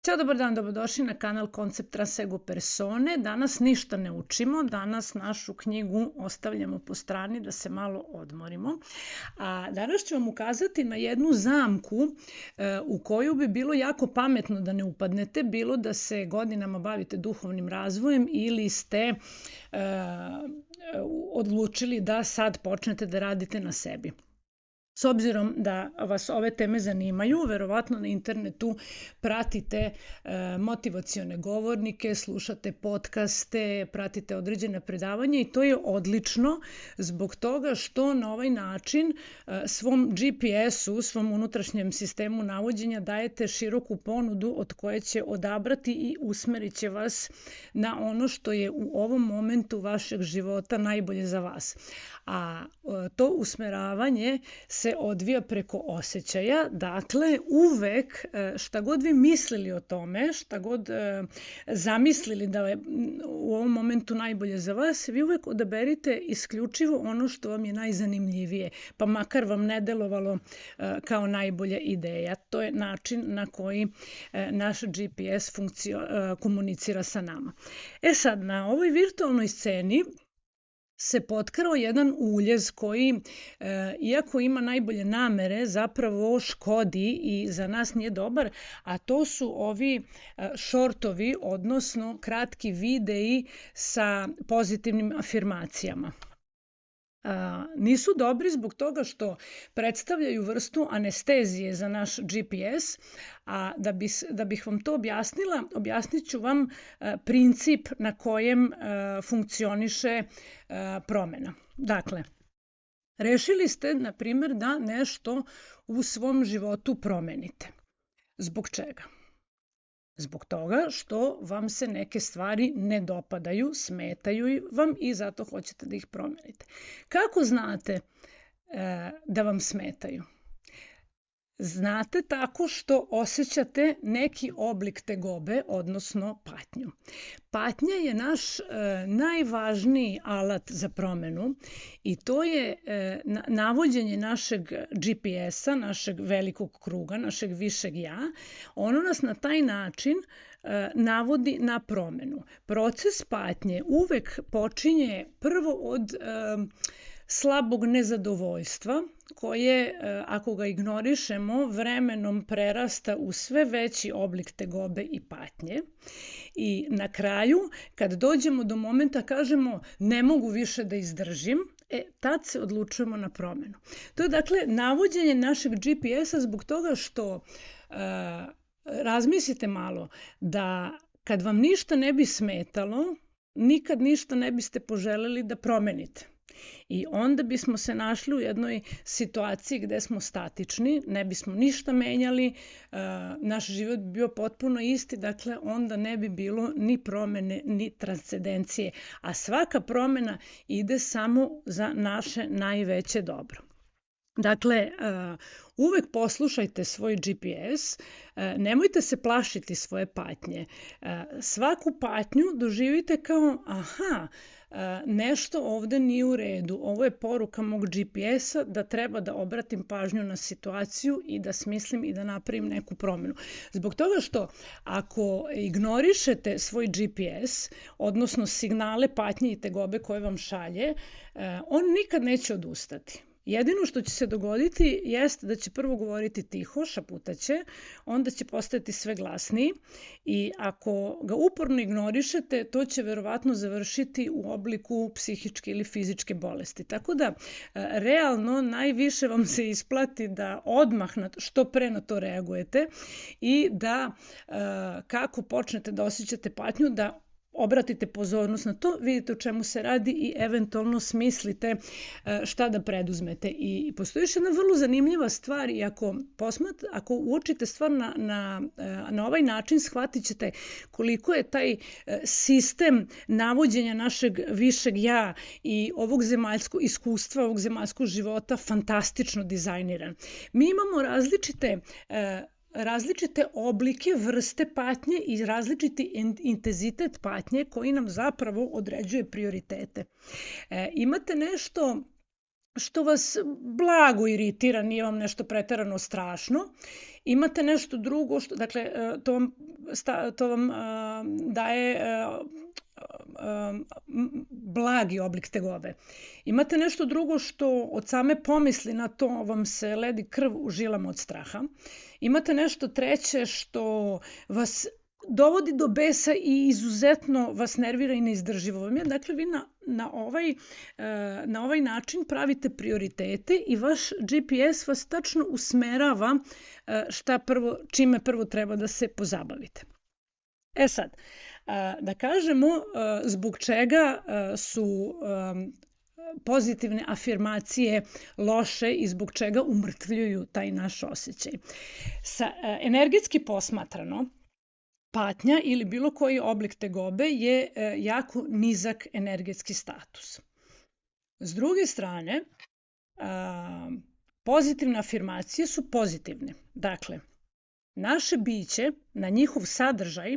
Ćao, dobar dan, dobrodošli na kanal Koncept Transego Persone. Danas ništa ne učimo, danas našu knjigu ostavljamo po strani da se malo odmorimo. A danas ću vam ukazati na jednu zamku u koju bi bilo jako pametno da ne upadnete, bilo da se godinama bavite duhovnim razvojem ili ste odlučili da sad počnete da radite na sebi. S obzirom da vas ove teme zanimaju, verovatno na internetu pratite motivacione govornike, slušate podcaste, pratite određene predavanja i to je odlično zbog toga što na ovaj način svom GPS-u, svom unutrašnjem sistemu navođenja dajete široku ponudu od koje će odabrati i usmerit će vas na ono što je u ovom momentu vašeg života najbolje za vas. A to usmeravanje se odvija preko osjećaja, dakle uvek šta god vi mislili o tome, šta god zamislili da je u ovom momentu najbolje za vas, vi uvek odaberite isključivo ono što vam je najzanimljivije, pa makar vam ne delovalo kao najbolja ideja. To je način na koji naš GPS komunicira sa nama. Sad, na ovoj virtualnoj sceni se potkrao jedan uljez koji, iako ima najbolje namere, zapravo škodi i za nas nije dobar, a to su ovi šortovi, odnosno kratki videi sa pozitivnim afirmacijama. Nisu dobri zbog toga što predstavljaju vrstu anestezije za naš GPS, a da bih vam to objasnila, objasnit ću vam princip na kojem funkcioniše promena. Dakle, rešili ste, na primjer, da nešto u svom životu promenite. Zbog čega? Zbog toga što vam se neke stvari ne dopadaju, smetaju vam i zato hoćete da ih promenite. Kako znate da vam smetaju? Znate tako što osjećate neki oblik tegobe, odnosno patnju. Patnja je naš najvažniji alat za promenu i to je navođenje našeg GPS-a, našeg velikog kruga, našeg višeg ja. Ono nas na taj način navodi na promenu. Proces patnje uvek počinje prvo od slabog nezadovoljstva koje, ako ga ignorišemo, vremenom prerasta u sve veći oblik tegobe i patnje. I na kraju, kad dođemo do momenta kažemo ne mogu više da izdržim, tad se odlučujemo na promenu. To je dakle navođenje našeg GPS-a zbog toga što razmislite malo da kad vam ništa ne bi smetalo, nikad ništa ne biste poželeli da promenite. I onda bismo se našli u jednoj situaciji gde smo statični, ne bismo ništa menjali, naš život bi bio potpuno isti, dakle onda ne bi bilo ni promene ni transcendencije, a svaka promena ide samo za naše najveće dobro. Dakle, uvek poslušajte svoj GPS, nemojte se plašiti svoje patnje. Svaku patnju doživite kao nešto ovde nije u redu. Ovo je poruka mog GPS-a da treba da obratim pažnju na situaciju i da smislim i da napravim neku promenu. Zbog toga što ako ignorišete svoj GPS, odnosno signale patnje i tegobe koje vam šalje, on nikad neće odustati. Jedino što će se dogoditi jeste da će prvo govoriti tiho, šaputaće, onda će postajati sve glasniji i ako ga uporno ignorišete, to će verovatno završiti u obliku psihičke ili fizičke bolesti. Tako da, realno, najviše vam se isplati da odmah što pre na to reagujete i da kako počnete da osjećate patnju, da obratite pozornost na to, vidite o čemu se radi i eventualno smislite šta da preduzmete. I postoji još jedna vrlo zanimljiva stvar i ako uočite stvar na ovaj način, shvatit ćete koliko je taj sistem navođenja našeg višeg ja i ovog zemaljskog iskustva, ovog zemaljskog života fantastično dizajniran. Mi imamo različite oblike, vrste patnje i različiti intenzitet patnje koji nam zapravo određuje prioritete. Imate nešto što vas blago iritira, nije vam nešto preterano strašno. Imate nešto drugo, dakle, to vam to vam daje blagi oblik tegobe. Imate nešto drugo što od same pomisli na to vam se ledi krv u žilama od straha. Imate nešto treće što vas dovodi do besa i izuzetno vas nervira i neizdrživo vam je. Dakle, vi na ovaj način pravite prioritete i vaš GPS vas tačno usmerava čime prvo treba da se pozabavite. Sad, da kažemo zbog čega su pozitivne afirmacije loše i zbog čega umrtvljuju taj naš osjećaj. Energetski posmatrano, patnja ili bilo koji oblik tegobe je jako nizak energetski status. S druge strane, pozitivne afirmacije su pozitivne. Dakle, naše biće na njihov sadržaj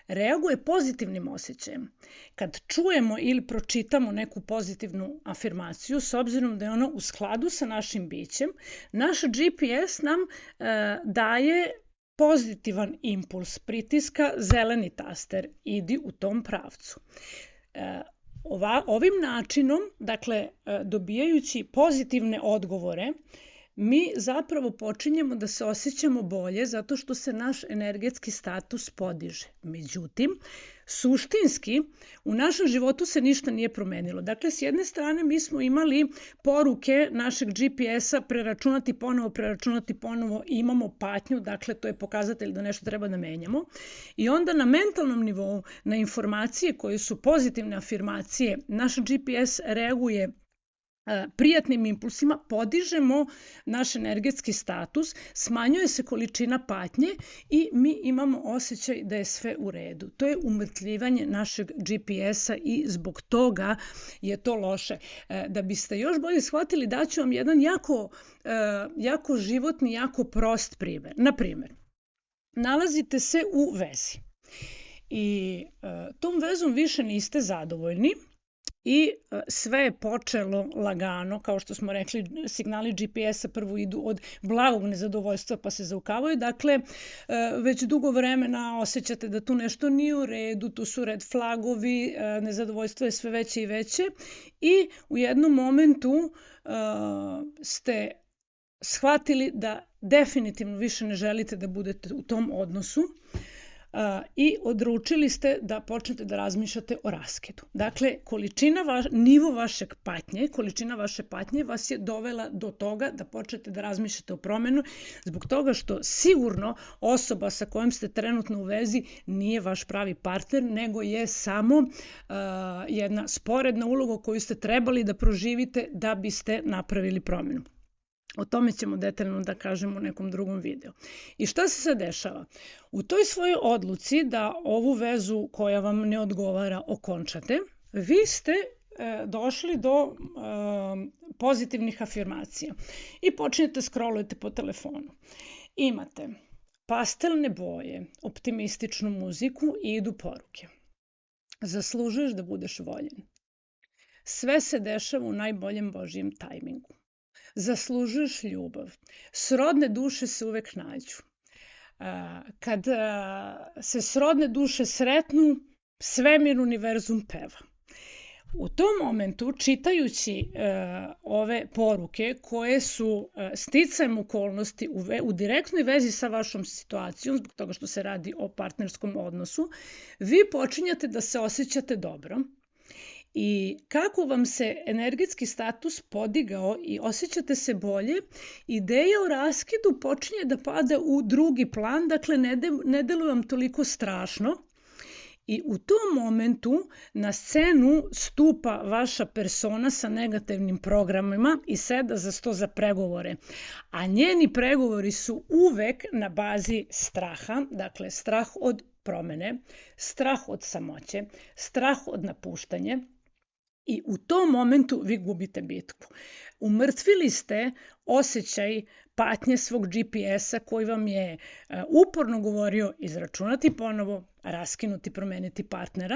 reaguje pozitivnim osjećajem. Kad čujemo ili pročitamo neku pozitivnu afirmaciju, s obzirom da je ona u skladu sa našim bićem, naš GPS nam daje pozitivan impuls, pritiska zeleni taster, idi u tom pravcu. Ovim načinom, dakle, dobijajući pozitivne odgovore, mi zapravo počinjemo da se osjećamo bolje zato što se naš energetski status podiže. Međutim, suštinski u našem životu se ništa nije promenilo. Dakle, s jedne strane mi smo imali poruke našeg GPS-a preračunati ponovo i imamo patnju, dakle to je pokazatelj da nešto treba da menjamo. I onda na mentalnom nivou, na informacije koje su pozitivne afirmacije, naš GPS reaguje prijatnim impulsima, podižemo naš energetski status, smanjuje se količina patnje i mi imamo osjećaj da je sve u redu. To je umrtvljivanje našeg GPS-a i zbog toga je to loše. Da biste još bolje shvatili, daću vam jedan jako životni, jako prost primjer. Na primjer, nalazite se u vezi i tom vezom više niste zadovoljni, i sve je počelo lagano, kao što smo rekli, signali GPS-a prvo idu od blagog nezadovoljstva pa se zaukavaju. Dakle, već dugo vremena osjećate da tu nešto nije u redu, tu su red flagovi, nezadovoljstvo je sve veće i veće i u jednom momentu ste shvatili da definitivno više ne želite da budete u tom odnosu i odlučili ste da počnete da razmišljate o raskidu. Dakle, nivo vaše patnje vas je dovela do toga da počnete da razmišljate o promenu, zbog toga što sigurno osoba sa kojom ste trenutno u vezi nije vaš pravi partner, nego je samo jedna sporedna uloga koju ste trebali da proživite da biste napravili promenu. O tome ćemo detaljno da kažemo u nekom drugom videu. I šta se sad dešava? U toj svojoj odluci da ovu vezu koja vam ne odgovara okončate, vi ste došli do pozitivnih afirmacija i počinjete scrollujete po telefonu. Imate pastelne boje, optimističnu muziku i idu poruke. Zaslužuješ da budeš voljen. Sve se dešava u najboljem Božijem tajmingu. Zaslužuješ ljubav. Srodne duše se uvek nađu. Kad se srodne duše sretnu, svemir univerzum peva. U tom momentu, čitajući ove poruke koje su sticajem okolnosti u direktnoj vezi sa vašom situacijom, zbog toga što se radi o partnerskom odnosu, vi počinjate da se osjećate dobro. I kako vam se energetski status podigao i osjećate se bolje, ideja o raskidu počinje da pada u drugi plan, dakle ne deluje vam toliko strašno. I u tom momentu na scenu stupa vaša persona sa negativnim programima i seda za sto za pregovore. A njeni pregovori su uvek na bazi straha, dakle strah od promene, strah od samoće, strah od napuštanja. I u tom momentu vi gubite bitku. Umrtvili ste osjećaj patnje svog GPS-a koji vam je uporno govorio izračunati ponovo, raskinuti, promeniti partnera.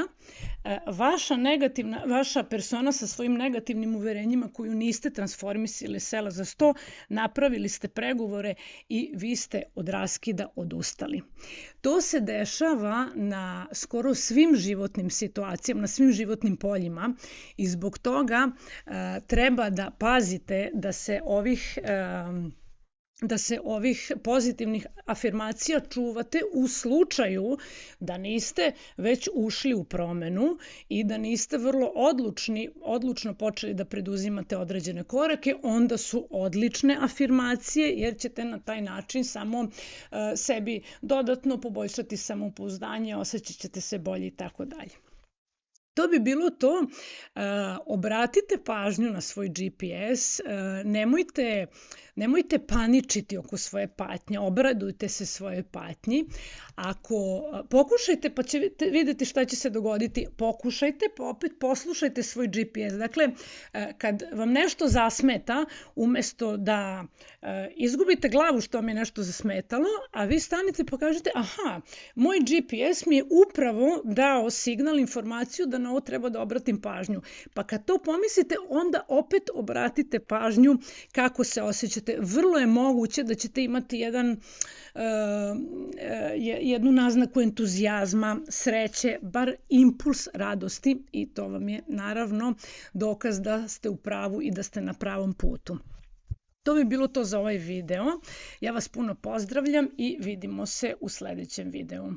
Vaša persona sa svojim negativnim uverenjima koju niste transformisali sela za sto, napravili ste pregovore i vi ste od raskida odustali. To se dešava na skoro svim životnim situacijama, na svim životnim poljima i zbog toga treba da pazite da se ovih pozitivnih afirmacija čuvate u slučaju da niste već ušli u promenu i da niste vrlo odlučno počeli da preduzimate određene korake, onda su odlične afirmacije jer ćete na taj način samo sebi dodatno poboljšati samopouzdanje, osjećat ćete se bolje i tako dalje. To bi bilo to. Obratite pažnju na svoj GPS, nemojte paničiti oko svoje patnje, obradujte se svoje patnji. Pokušajte pa ćete vidjeti šta će se dogoditi, pokušajte pa opet poslušajte svoj GPS. Dakle, kad vam nešto zasmeta, umjesto da izgubite glavu što vam je nešto zasmetalo, a vi stanite pa kažete, aha, moj GPS mi je upravo dao signal, informaciju da na ovo treba da obratim pažnju. Pa kad to pomislite, onda opet obratite pažnju kako se osjećate. Vrlo je moguće da ćete imati jednu naznaku entuzijazma, sreće, bar impuls radosti i to vam je naravno dokaz da ste u pravu i da ste na pravom putu. To bi bilo to za ovaj video. Ja vas puno pozdravljam i vidimo se u sljedećem videu.